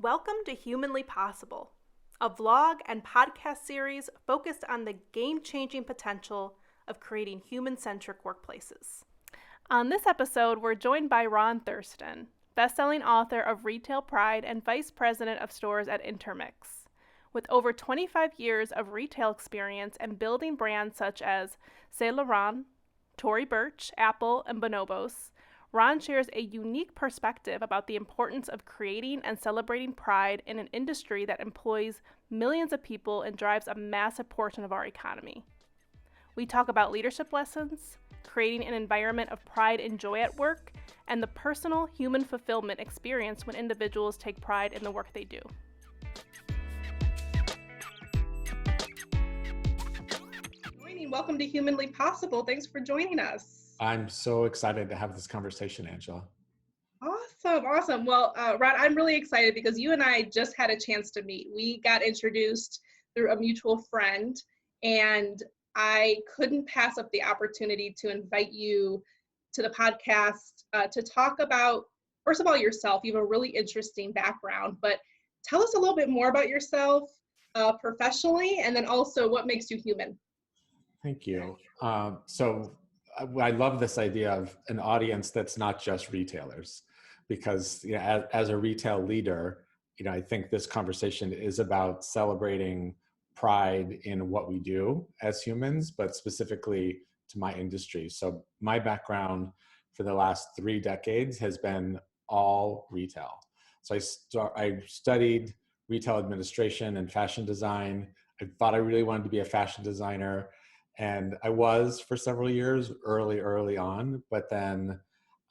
Welcome to Humanly Possible, a vlog and podcast series focused on the game-changing potential of creating human-centric workplaces. On this episode, we're joined by Ron Thurston, best-selling author of Retail Pride and Vice President of Stores at INTERMIX. With over 25 years of retail experience and building brands such as Laurent, Tory Burch, Apple, and Bonobos, Ron shares a unique perspective about the importance of creating and celebrating pride in an industry that employs millions of people and drives a massive portion of our economy. We talk about leadership lessons, creating an environment of pride and joy at work, and the personal human fulfillment experience when individuals take pride in the work they do. Welcome to Humanly Possible. Thanks for joining us. I'm so excited to have this conversation, Angela. Awesome. Well, Ron, I'm really excited because you and I just had a chance to meet. We got introduced through a mutual friend, and I couldn't pass up the opportunity to invite you to the podcast to talk about, first of all, yourself. You have a really interesting background, but tell us a little bit more about yourself professionally, and then also what makes you human. Thank you. I love this idea of an audience that's not just retailers, because as a retail leader, I think this conversation is about celebrating pride in what we do as humans, but specifically to my industry. So my background for the last 3 decades has been all retail. So I studied retail administration and fashion design. I thought I really wanted to be a fashion designer. And I was for several years early on, but then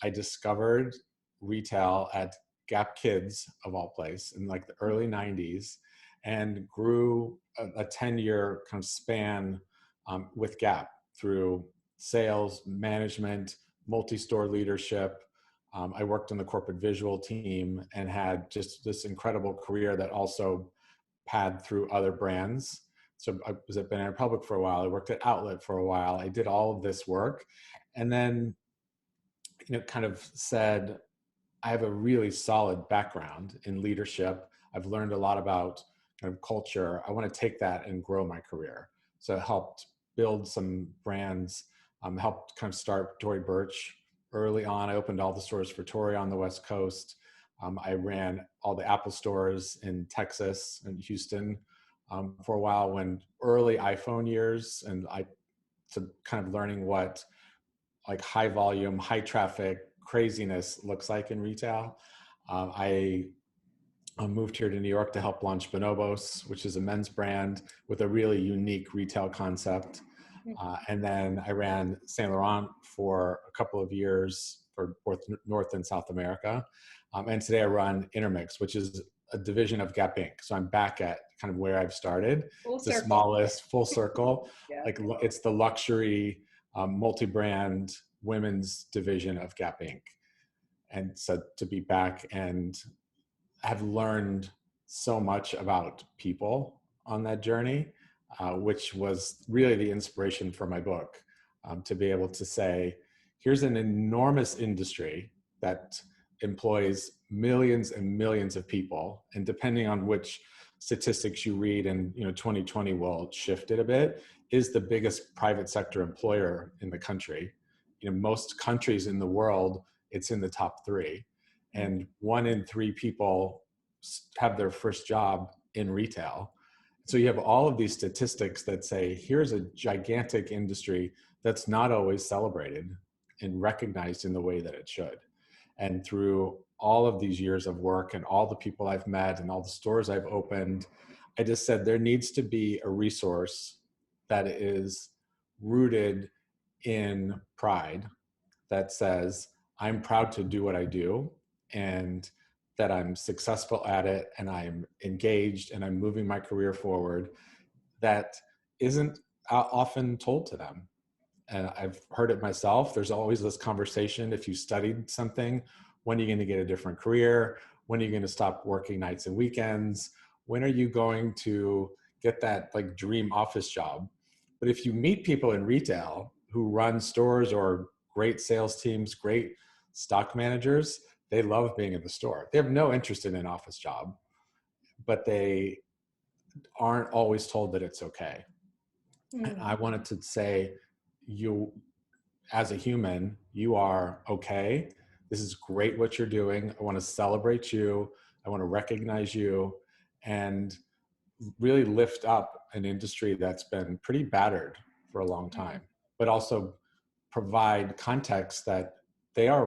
I discovered retail at Gap Kids, of all place, in like the early 90s, and grew a 10-year kind of span with Gap through sales, management, multi-store leadership. I worked on the corporate visual team and had just this incredible career that also pad through other brands. So I was at Banana Republic for a while. I worked at Outlet for a while. I did all of this work, and then, kind of said, I have a really solid background in leadership. I've learned a lot about kind of culture. I want to take that and grow my career. So I helped build some brands, helped kind of start Tory Burch early on. I opened all the stores for Tory on the West Coast. I ran all the Apple stores in Texas and Houston for a while, when early iPhone years, and to kind of learning what like high volume, high traffic craziness looks like in retail. I moved here to New York to help launch Bonobos, which is a men's brand with a really unique retail concept. And then I ran Saint Laurent for a couple of years for both North and South America. And today I run INTERMIX, which is a division of Gap Inc. So I'm back at kind of where I've started. It's the smallest, full circle. Yeah. Like it's the luxury multi-brand women's division of Gap Inc. And so to be back and have learned so much about people on that journey, which was really the inspiration for my book, to be able to say, here's an enormous industry that employs millions and millions of people, and depending on which statistics you read, and 2020 will shift it a bit, is the biggest private sector employer in the country. Most countries in the world, it's in the top 3, and 1 in 3 people have their first job in retail. So you have all of these statistics that say, here's a gigantic industry that's not always celebrated and recognized in the way that it should. And through all of these years of work and all the people I've met and all the stores I've opened, I just said there needs to be a resource that is rooted in pride, that says, I'm proud to do what I do, and that I'm successful at it, and I'm engaged, and I'm moving my career forward, that isn't often told to them. And I've heard it myself. There's always this conversation, if you studied something, when are you going to get a different career? When are you going to stop working nights and weekends? When are you going to get that like dream office job? But if you meet people in retail who run stores or great sales teams, great stock managers, they love being in the store. They have no interest in an office job. but they aren't always told that it's okay. And I wanted to say, you, as a human, you are okay. This is great what you're doing. I want to celebrate you. I want to recognize you and really lift up an industry that's been pretty battered for a long time, but also provide context that their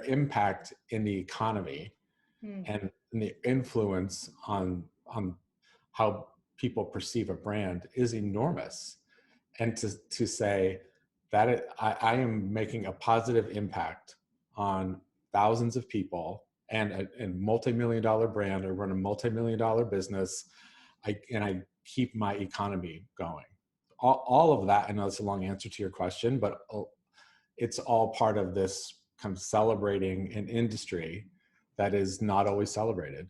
impact in the economy and the influence on how people perceive a brand is enormous. And to say that I am making a positive impact on thousands of people and a multi-million dollar brand, or run a multi-million-dollar business, I keep my economy going. All of that, I know it's a long answer to your question, but it's all part of this kind of celebrating an industry that is not always celebrated.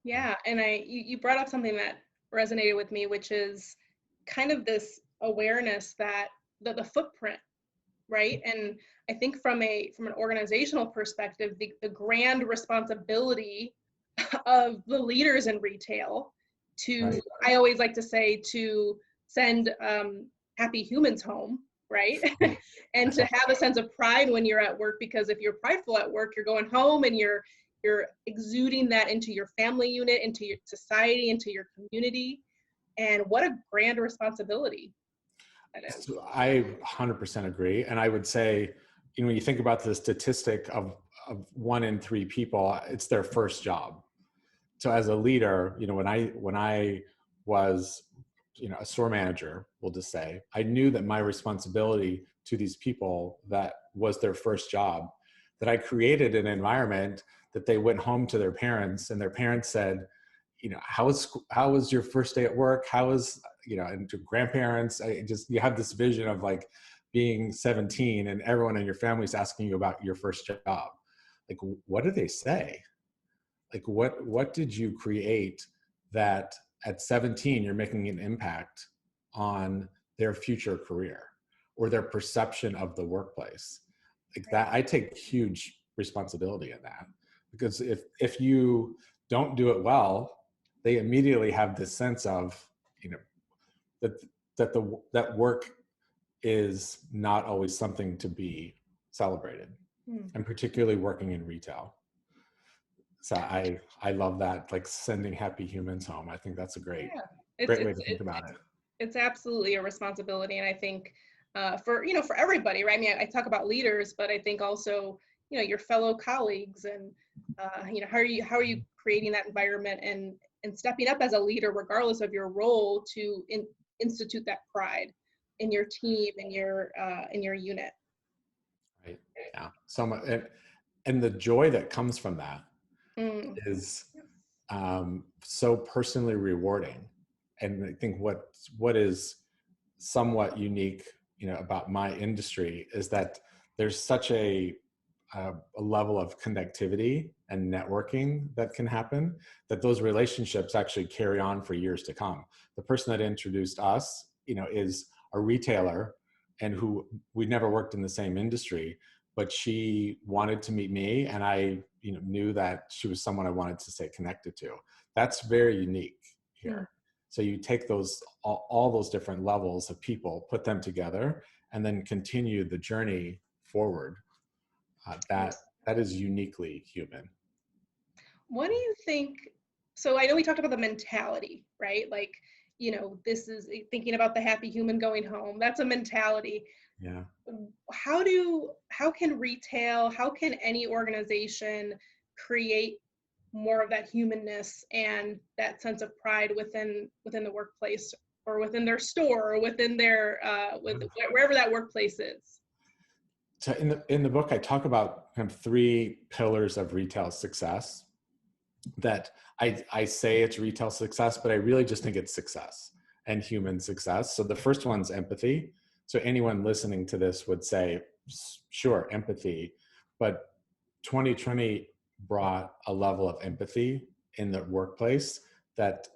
Yeah, and you brought up something that resonated with me, which is kind of this awareness that the footprint, right? And I think from an organizational perspective, the grand responsibility of the leaders in retail to, Right. I always like to say, to send happy humans home, right? And to have a sense of pride when you're at work, because if you're prideful at work, you're going home and you're exuding that into your family unit, into your society, into your community. And what a grand responsibility that is. So I 100% agree. And I would say, when you think about the statistic of 1 in 3 people, it's their first job. So as a leader, when I was, a store manager, we'll just say, I knew that my responsibility to these people, that was their first job, that I created an environment that they went home to their parents, and their parents said, how was your first day at work? How was, and to grandparents, you have this vision of like being 17 and everyone in your family is asking you about your first job. Like, what do they say? Like, what did you create that at 17 you're making an impact on their future career or their perception of the workplace? Like that, I take huge responsibility in that, because if you don't do it well, they immediately have this sense of, that work is not always something to be celebrated, and particularly working in retail. So I love that, like sending happy humans home. I think that's a great way to think about it. It's absolutely a responsibility, and I think for everybody, right? I mean, I talk about leaders, but I think also your fellow colleagues, and how are you creating that environment and stepping up as a leader, regardless of your role, to institute that pride in your team, in your unit. Right. Yeah. So much, and the joy that comes from that is so personally rewarding. And I think what is somewhat unique, about my industry is that there's such a level of connectivity and networking that can happen, that those relationships actually carry on for years to come. The person that introduced us, is a retailer, and who we never worked in the same industry, but she wanted to meet me, and I knew that she was someone I wanted to stay connected to. That's very unique here. So you take all those different levels of people, put them together, and then continue the journey forward. That is uniquely human. What do you think? So I know we talked about the mentality, right? Like, this is thinking about the happy human going home. That's a mentality. Yeah. How can retail, how can any organization create more of that humanness and that sense of pride within the workplace, or within their store, or within their wherever that workplace is? So in the book, I talk about kind of 3 pillars of retail success, that I say it's retail success, but I really just think it's success and human success. So the first one's empathy. So anyone listening to this would say, sure, empathy, but 2020 brought a level of empathy in the workplace that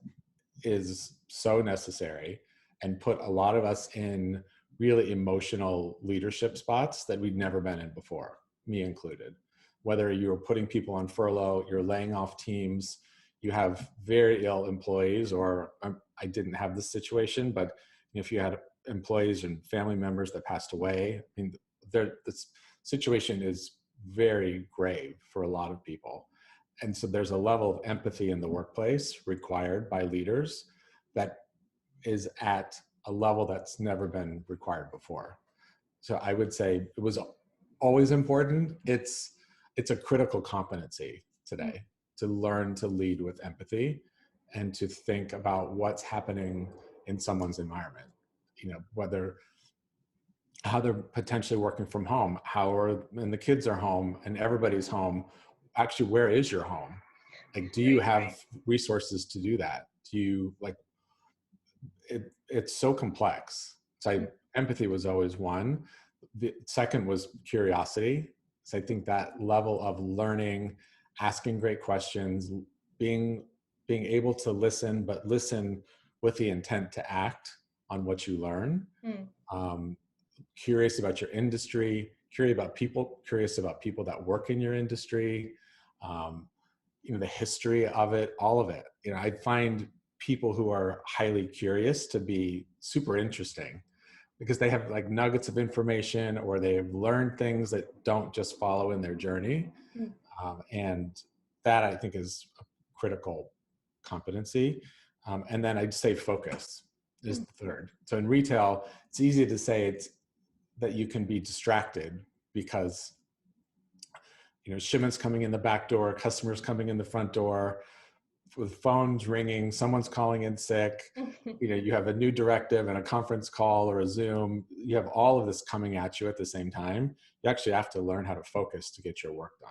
is so necessary, and put a lot of us in really emotional leadership spots that we'd never been in before, me included. Whether you're putting people on furlough, you're laying off teams, you have very ill employees, or I didn't have this situation, but if you had employees and family members that passed away, I mean, this situation is very grave for a lot of people. And so there's a level of empathy in the workplace required by leaders that is at a level that's never been required before. So I would say it was always important. It's a critical competency today to learn to lead with empathy and to think about what's happening in someone's environment. Whether how they're potentially working from home, and the kids are home and everybody's home. Actually, where is your home? Like, do you have resources to do that? Do you it's so complex. So empathy was always one. The second was curiosity. So I think that level of learning, asking great questions, being able to listen, but listen with the intent to act on what you learn. Curious about your industry, curious about people that work in your industry, the history of it, all of it. I find people who are highly curious to be super interesting because they have like nuggets of information, or they've learned things that don't just follow in their journey. And that, I think, is a critical competency. And then I'd say focus is the third. So in retail, it's easy to say that you can be distracted because shipments coming in the back door, customers coming in the front door, with phones ringing, someone's calling in sick, you have a new directive and a conference call or a Zoom, you have all of this coming at you at the same time. You actually have to learn how to focus to get your work done.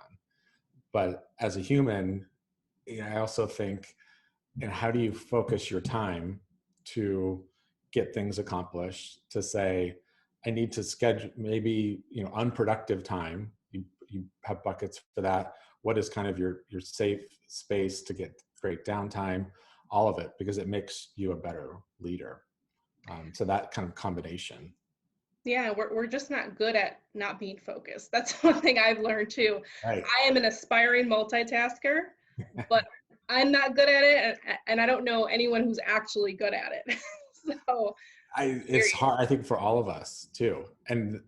But as a human, I also think, how do you focus your time to get things accomplished, to say, I need to schedule maybe, unproductive time. You have buckets for that. What is kind of your safe space to get great downtime, all of it, because it makes you a better leader. So that kind of combination. Yeah, we're just not good at not being focused. That's one thing I've learned too. Right. I am an aspiring multitasker, but I'm not good at it, and I don't know anyone who's actually good at it. So it's hard, I think, for all of us too. And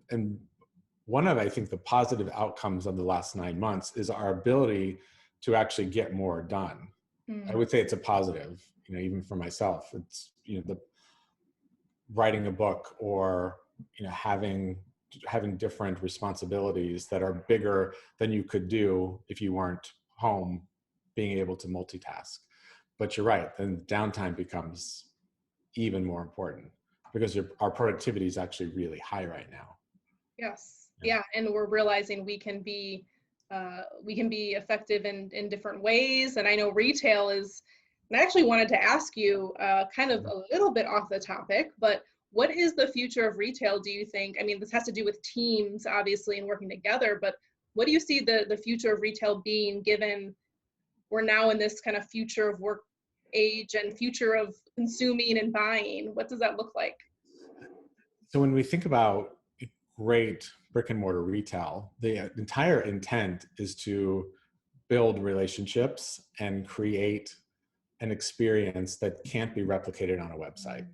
one of, I think, the positive outcomes of the last 9 months is our ability to actually get more done. I would say it's a positive, even for myself. It's, the writing a book, or, having different responsibilities that are bigger than you could do if you weren't home, being able to multitask. But you're right, then downtime becomes even more important because our productivity is actually really high right now. Yes. Yeah. And we're realizing we can be effective in different ways. And I know retail is, and I actually wanted to ask you kind of a little bit off the topic, but what is the future of retail, do you think? I mean, this has to do with teams, obviously, and working together, but what do you see the future of retail being, given we're now in this kind of future of work age and future of consuming and buying? What does that look like? So when we think about great brick and mortar retail, the entire intent is to build relationships and create an experience that can't be replicated on a website.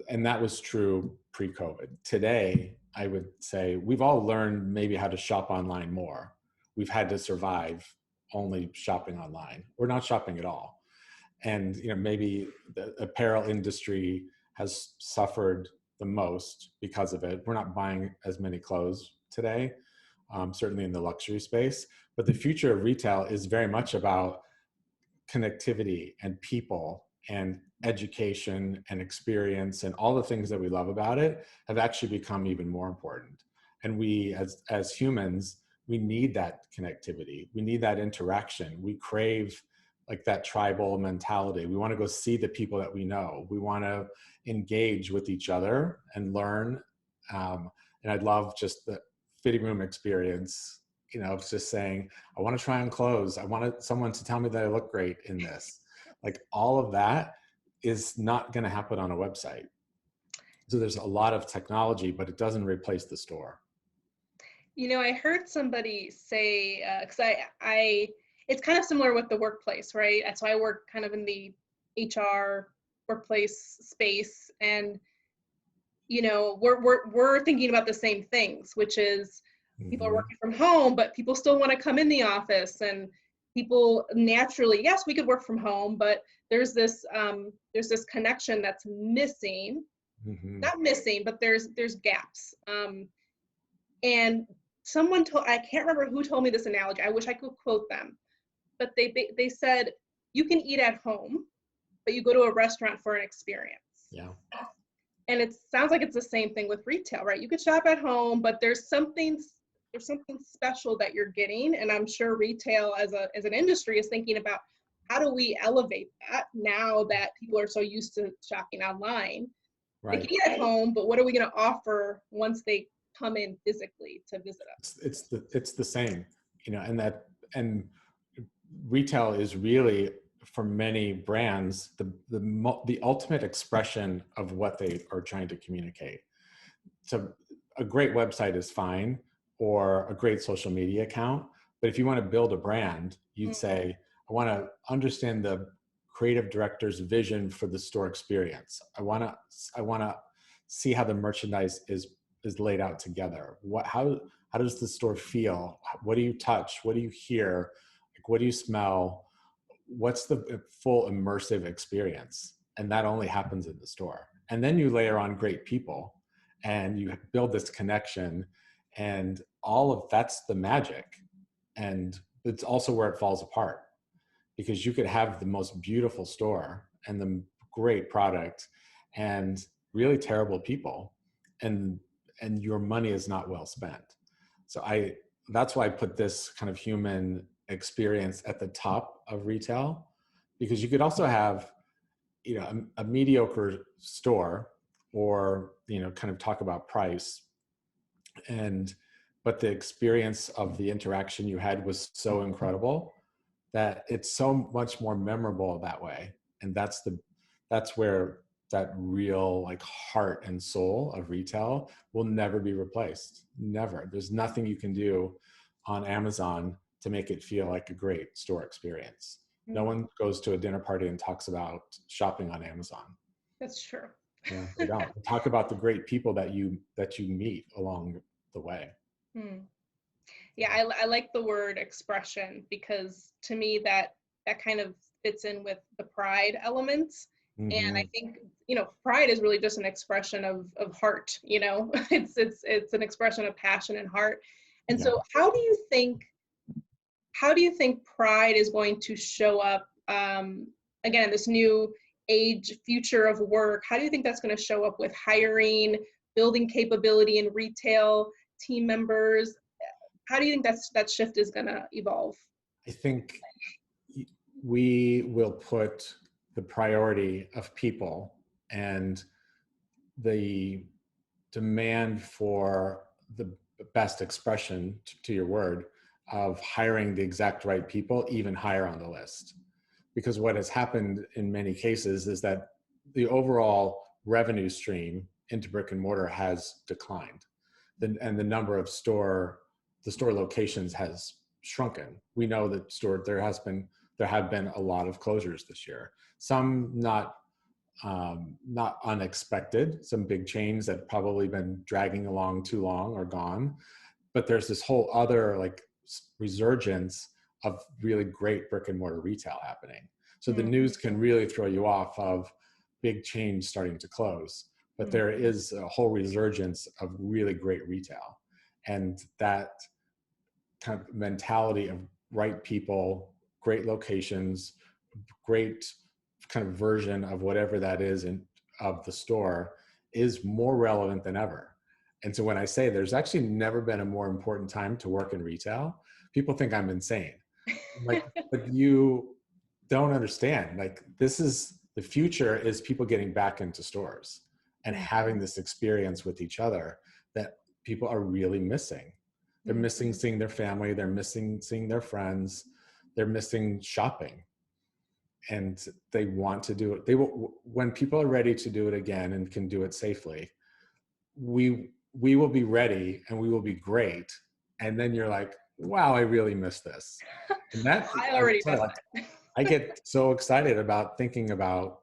And that was true pre-COVID. Today, I would say we've all learned maybe how to shop online more. We've had to survive only shopping online or not shopping at all. And maybe the apparel industry has suffered the most because of it. We're not buying as many clothes today, certainly in the luxury space. But the future of retail is very much about connectivity and people and education and experience, and all the things that we love about it have actually become even more important. And we, as humans, we need that connectivity. We need that interaction. We crave like that tribal mentality. We want to go see the people that we know. We want to engage with each other and learn. And I'd love just the fitting room experience, of just saying, I want to try on clothes. I want someone to tell me that I look great in this. Like, all of that is not going to happen on a website. So there's a lot of technology, but it doesn't replace the store. I heard somebody say, because I it's kind of similar with the workplace, right? And so I work kind of in the HR workplace space, and we're thinking about the same things, which is people are Mhm. working from home, but people still want to come in the office, and people naturally, yes, we could work from home, but there's this connection that's missing, Mhm. not missing, but there's gaps. And someone told, I can't remember who told me this analogy. I wish I could quote them, but they said you can eat at home, but you go to a restaurant for an experience. Yeah. And it sounds like it's the same thing with retail, right? You could shop at home, but there's something special that you're getting. And I'm sure retail as an industry is thinking about, how do we elevate that now that people are so used to shopping online? They Right. can eat at home, but what are we going to offer once they come in physically to visit us? It's the same, and retail is really, for many brands, the ultimate expression of what they are trying to communicate. So a great website is fine, or a great social media account, but if you want to build a brand, you'd say, I want to understand the creative director's vision for the store experience. I want to see how the merchandise is laid out together. How does the store feel? What do you touch? What do you hear? Like, what do you smell? What's the full immersive experience? And that only happens in the store. And then you layer on great people, and you build this connection, and all of that's the magic. And it's also where it falls apart, because you could have the most beautiful store and the great product and really terrible people, and your money is not well spent. So that's why I put this kind of human experience at the top of retail, because you could also have, a mediocre store, or, kind of talk about price, and but the experience of the interaction you had was so incredible that it's so much more memorable that way. And that's where that real, like, heart and soul of retail will never be replaced. Never. There's nothing you can do on Amazon to make it feel like a great store experience. No one goes to a dinner party and talks about shopping on Amazon. That's true. Yeah, they don't. They talk about the great people that you meet along the way. Hmm. Yeah, I like the word expression, because to me that kind of fits in with the pride elements. And I Mm-hmm. think, pride is really just an expression of heart, it's an expression of passion and heart. And Yeah. so how do you think pride is going to show up, again, in this new age, future of work? How do you think that's going to show up with hiring, building capability in retail, team members? How do you think that shift is going to evolve? I think we will put the priority of people and the demand for the best expression, to your word, of hiring the exact right people even higher on the list. Because what has happened in many cases is that the overall revenue stream into brick and mortar has declined. And the number of the store locations has shrunken. We know that there have been a lot of closures this year. Some not unexpected. Some big chains that have probably been dragging along too long are gone. But there's this whole other, like, resurgence of really great brick and mortar retail happening. So the news can really throw you off of big chains starting to close, but there is a whole resurgence of really great retail. And that kind of mentality of right people, great locations, great kind of version of whatever that is of the store is more relevant than ever. And so when I say there's actually never been a more important time to work in retail, people think I'm insane. Like, but you don't understand. Like, this is the future, is people getting back into stores and having this experience with each other that people are really missing. They're missing seeing their family. They're missing seeing their friends. They're missing shopping. And they want to do it. When people are ready to do it again and can do it safely, we will be ready and we will be great. And then you're like, wow, I really miss this. And that, I already sorry, missed like, it. I get so excited about thinking about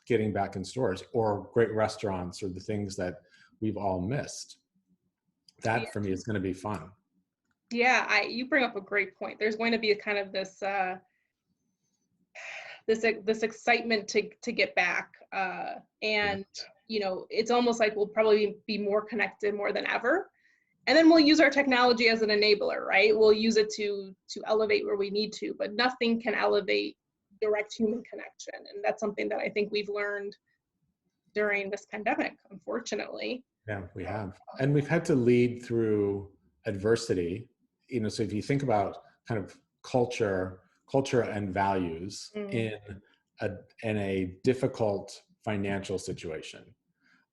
getting back in stores or great restaurants or the things that we've all missed. That for me is going to be fun. Yeah, you bring up a great point. There's going to be a kind of this excitement to get back, and it's almost like we'll probably be more connected more than ever, and then we'll use our technology as an enabler, right? We'll use it to elevate where we need to, but nothing can elevate direct human connection, and that's something that I think we've learned during this pandemic, unfortunately. Yeah, we have. And we've had to lead through adversity. So if you think about kind of culture and values Mm. in a difficult financial situation.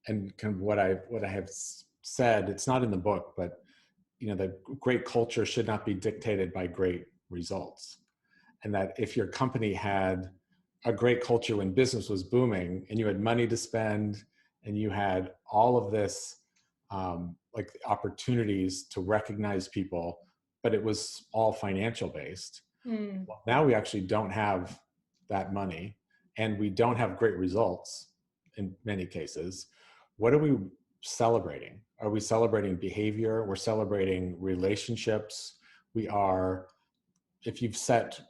And kind of what I have said, it's not in the book, but the great culture should not be dictated by great results. And that if your company had a great culture when business was booming and you had money to spend and you had all of this like opportunities to recognize people, but it was all financial based. Mm. Well, now we actually don't have that money and we don't have great results in many cases. What are we celebrating? Are we celebrating behavior? We're celebrating relationships. We are, if you've set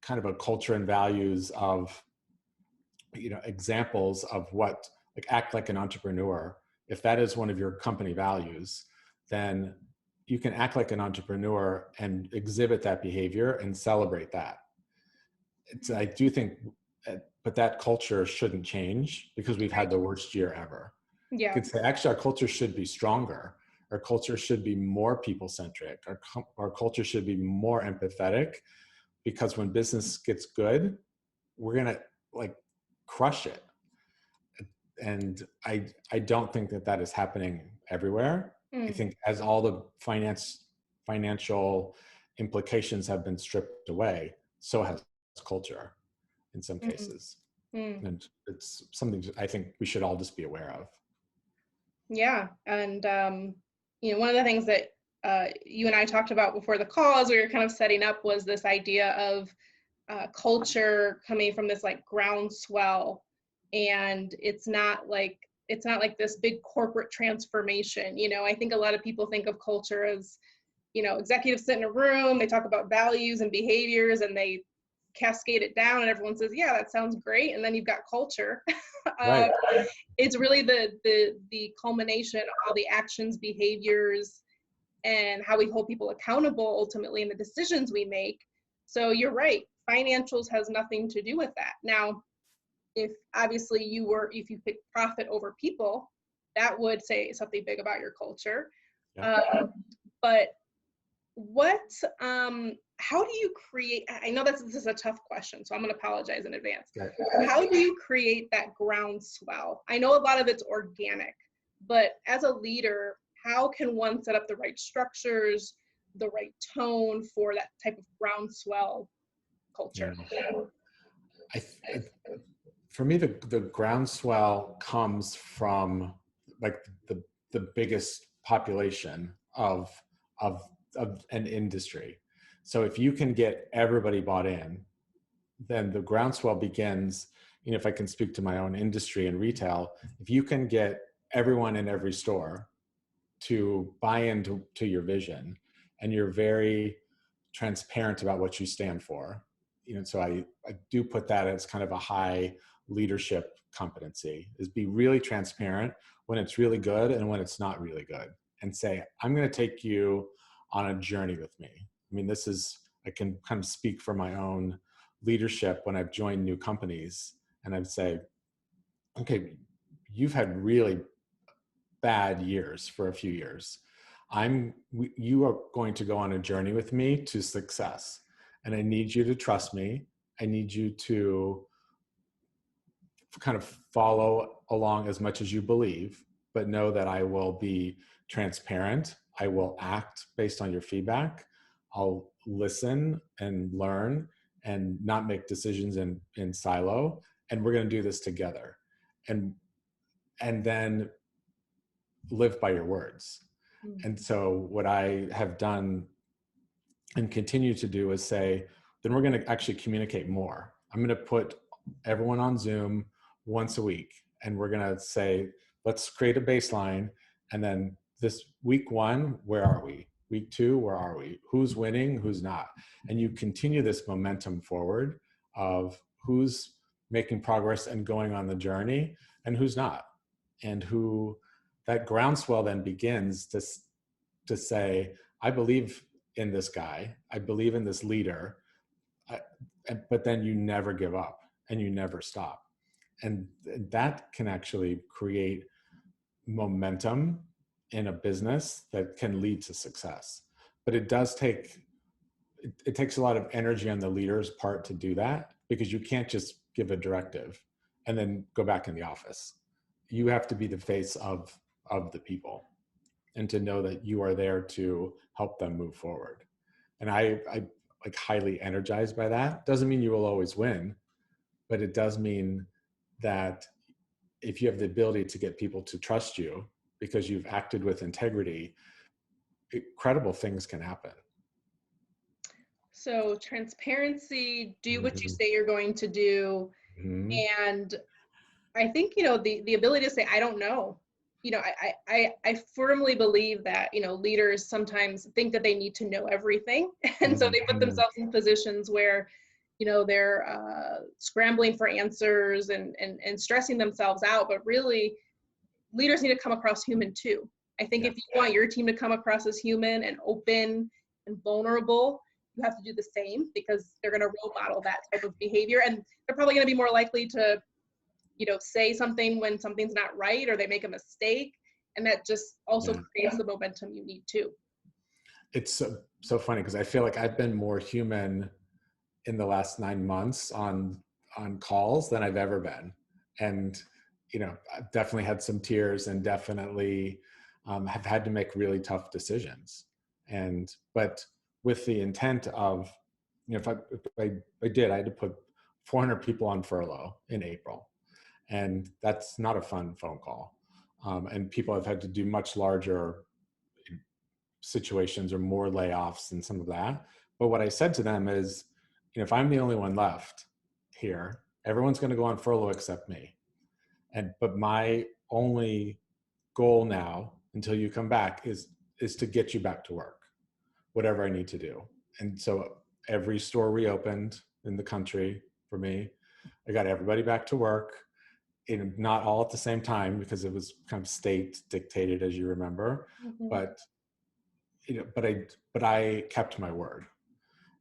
kind of a culture and values of, examples of what, like act like an entrepreneur, if that is one of your company values, then you can act like an entrepreneur and exhibit that behavior and celebrate that. I do think, but that culture shouldn't change because we've had the worst year ever. You Yeah. could say, actually, our culture should be stronger. Our culture should be more people-centric. Our culture should be more empathetic, because when business gets good, we're going to like crush it. And I don't think that is happening everywhere. I Mm. think as all the financial implications have been stripped away, so has culture in some Mm. cases. Mm. And it's something I think we should all just be aware of. Yeah, and one of the things that you and I talked about before the call as we were kind of setting up was this idea of culture coming from this like groundswell, and it's not like this big corporate transformation. I think a lot of people think of culture as executives sit in a room, they talk about values and behaviors, and they cascade it down, and everyone says, yeah, that sounds great, and then you've got culture. Right. It's really the culmination of all the actions, behaviors, and how we hold people accountable ultimately in the decisions we make. So you're right, financials has nothing to do with that. Now, if obviously if you pick profit over people, that would say something big about your culture. Yeah. But what how do you create, I know this is a tough question, so I'm going to apologize in advance. Okay. How do you create that groundswell? I know a lot of it's organic, but as a leader, how can one set up the right structures, the right tone for that type of groundswell culture? Yeah. For me, the groundswell comes from like the biggest population of an industry. So if you can get everybody bought in, then the groundswell begins. If I can speak to my own industry and retail, if you can get everyone in every store to buy into your vision, and you're very transparent about what you stand for, so I do put that as kind of a high leadership competency, is be really transparent when it's really good and when it's not really good, and say, I'm going to take you on a journey with me. I mean, I can kind of speak for my own leadership when I've joined new companies, and I'd say, okay, you've had really bad years for a few years. You are going to go on a journey with me to success. And I need you to trust me. I need you to kind of follow along as much as you believe, but know that I will be transparent. I will act based on your feedback. I'll listen and learn and not make decisions in silo. And we're going to do this together. And then live by your words. And so what I have done and continue to do is say, then we're going to actually communicate more. I'm going to put everyone on Zoom once a week, and we're going to say, let's create a baseline. And then this week 1, where are we? Week 2, where are we? Who's winning? Who's not? And you continue this momentum forward of who's making progress and going on the journey and who's not. And who that groundswell then begins to say, I believe in this guy. I believe in this leader. But then you never give up and you never stop. And that can actually create momentum in a business that can lead to success. But it does take, it takes a lot of energy on the leader's part to do that, because you can't just give a directive and then go back in the office. You have to be the face of the people, and to know that you are there to help them move forward. And I like highly energized by that. Doesn't mean you will always win, but it does mean that if you have the ability to get people to trust you because you've acted with integrity, incredible things can happen. So transparency, do what you Mm-hmm. say you're going to do. Mm-hmm. And I think, the ability to say, I don't know. I firmly believe that, leaders sometimes think that they need to know everything. And so they put Mm-hmm. themselves in positions where, they're scrambling for answers and stressing themselves out. But really, leaders need to come across human too. I think if you want your team to come across as human and open and vulnerable, you have to do the same, because they're going to role model that type of behavior. And they're probably going to be more likely to say something when something's not right, or they make a mistake. And that just also creates the momentum you need too. It's so funny, because I feel like I've been more human in the last 9 months on calls than I've ever been. And, I've definitely had some tears, and definitely have had to make really tough decisions. But with the intent of, if I had to put 400 people on furlough in April. And that's not a fun phone call. And people have had to do much larger situations or more layoffs and some of that. But what I said to them is, if I'm the only one left here, everyone's going to go on furlough except me. But my only goal now, until you come back, is to get you back to work, whatever I need to do. And so every store reopened in the country for me. I got everybody back to work. Not all at the same time, because it was kind of state dictated, as you remember. Mm-hmm. But I kept my word.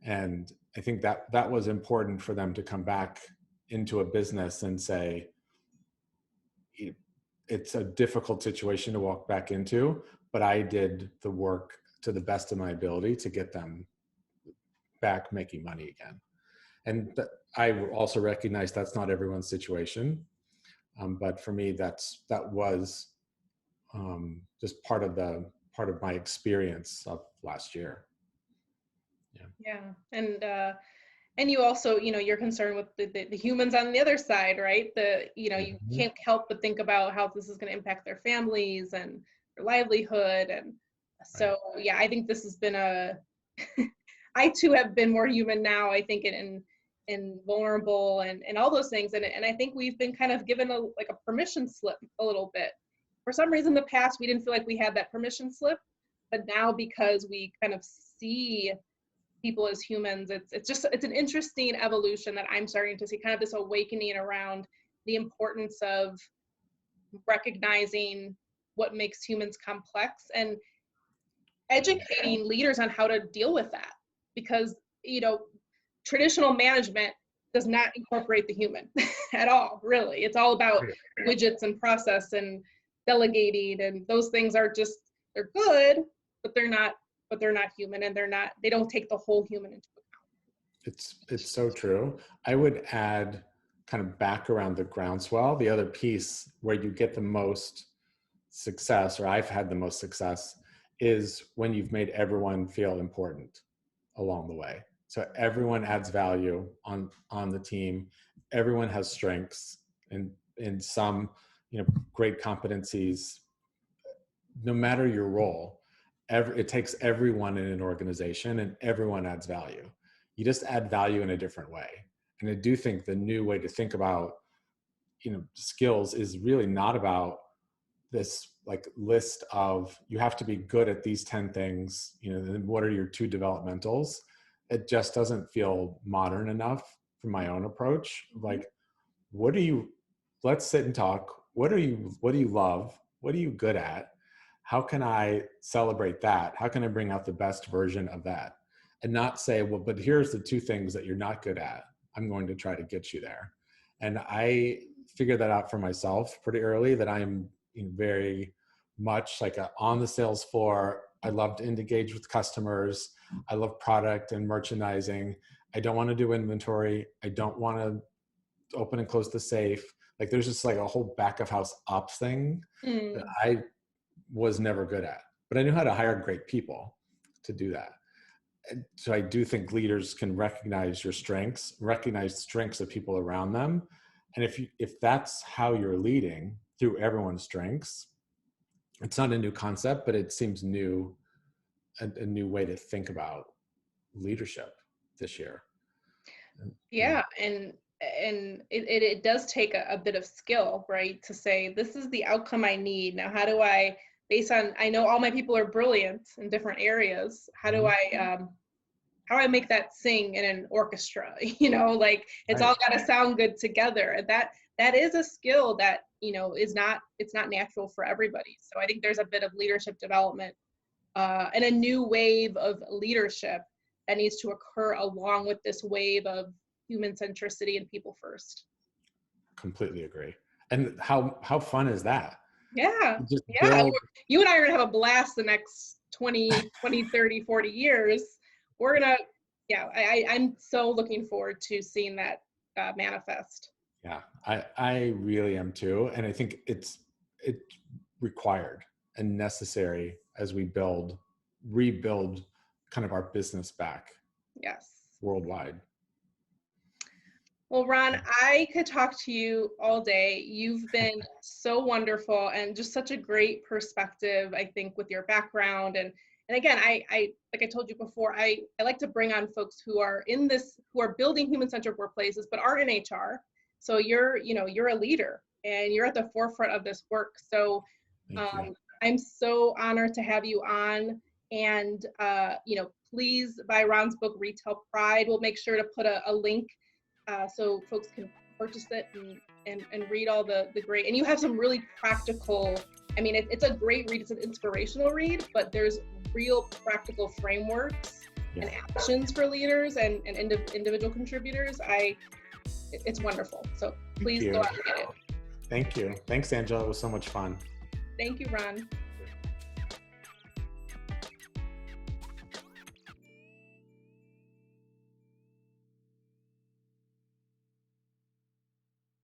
And I think that was important for them to come back into a business and say, it's a difficult situation to walk back into, but I did the work to the best of my ability to get them back making money again. And I also recognize that's not everyone's situation. But for me, that was just part of my experience of last year. Yeah. And you also, you're concerned with the humans on the other side, right? You can't help but think about how this is going to impact their families and their livelihood. And so, yeah, I think this has been I too have been more human now, I think, in vulnerable and all those things. And I think we've been kind of given a permission slip a little bit. For some reason, in the past, we didn't feel like we had that permission slip, but now, because we kind of see people as humans, it's an interesting evolution that I'm starting to see, kind of this awakening around the importance of recognizing what makes humans complex and educating leaders on how to deal with that. Because, traditional management does not incorporate the human at all, really. It's all about widgets and process and delegating, and those things are they're good, but they're not human, and they don't take the whole human into account. It's so true. I would add, kind of back around the groundswell, the other piece where you get the most success, or I've had the most success, is when you've made everyone feel important along the way. So everyone adds value on the team. Everyone has strengths and some, great competencies, no matter your role. it takes everyone in an organization, and everyone adds value. You just add value in a different way. And I do think the new way to think about, skills is really not about this like list of, you have to be good at these 10 things, then what are your 2 developmentals? It just doesn't feel modern enough for my own approach. Like, let's sit and talk. What do you love? What are you good at? How can I celebrate that? How can I bring out the best version of that? And not say, well, but here's the 2 things that you're not good at. I'm going to try to get you there. And I figured that out for myself pretty early, that I'm very much like on the sales floor. I love to engage with customers. I love product and merchandising. I don't want to do inventory. I don't want to open and close the safe. Like, there's just like a whole back of house ops thing that I was never good at, but I knew how to hire great people to do that. And so I do think leaders can recognize your strengths, recognize the strengths of people around them. And if that's how you're leading, through everyone's strengths, it's not a new concept, but it seems new, a new way to think about leadership this year. Yeah. And it does take a bit of skill, right? To say, this is the outcome I need. Now, how do I, based on, I know all my people are brilliant in different areas. How do I make that sing in an orchestra? Like, it's all got to sound good together. And that is a skill that, it's not natural for everybody. So I think there's a bit of leadership development and a new wave of leadership that needs to occur along with this wave of human centricity and people first. Completely agree. And how fun is that? Yeah. You and I are gonna have a blast the next 20, 30, 40 years. We're gonna, I'm so looking forward to seeing that manifest. Yeah, I really am too. And I think it's required and necessary as we rebuild kind of our business back. Yes. Worldwide. Well, Ron, I could talk to you all day. You've been so wonderful and just such a great perspective, I think, with your background. And again, I like I told you before, I like to bring on folks who are building human-centered workplaces, but aren't in HR. So you're a leader and you're at the forefront of this work. So I'm so honored to have you on. And please buy Ron's book, Retail Pride. We'll make sure to put a link so folks can purchase it and read all the great, and you have some really practical, it's a great read, it's an inspirational read, but there's real practical frameworks and actions for leaders and individual contributors. It's wonderful. So please go out and get it. Thank you. Thanks, Angela. It was so much fun. Thank you, Ron.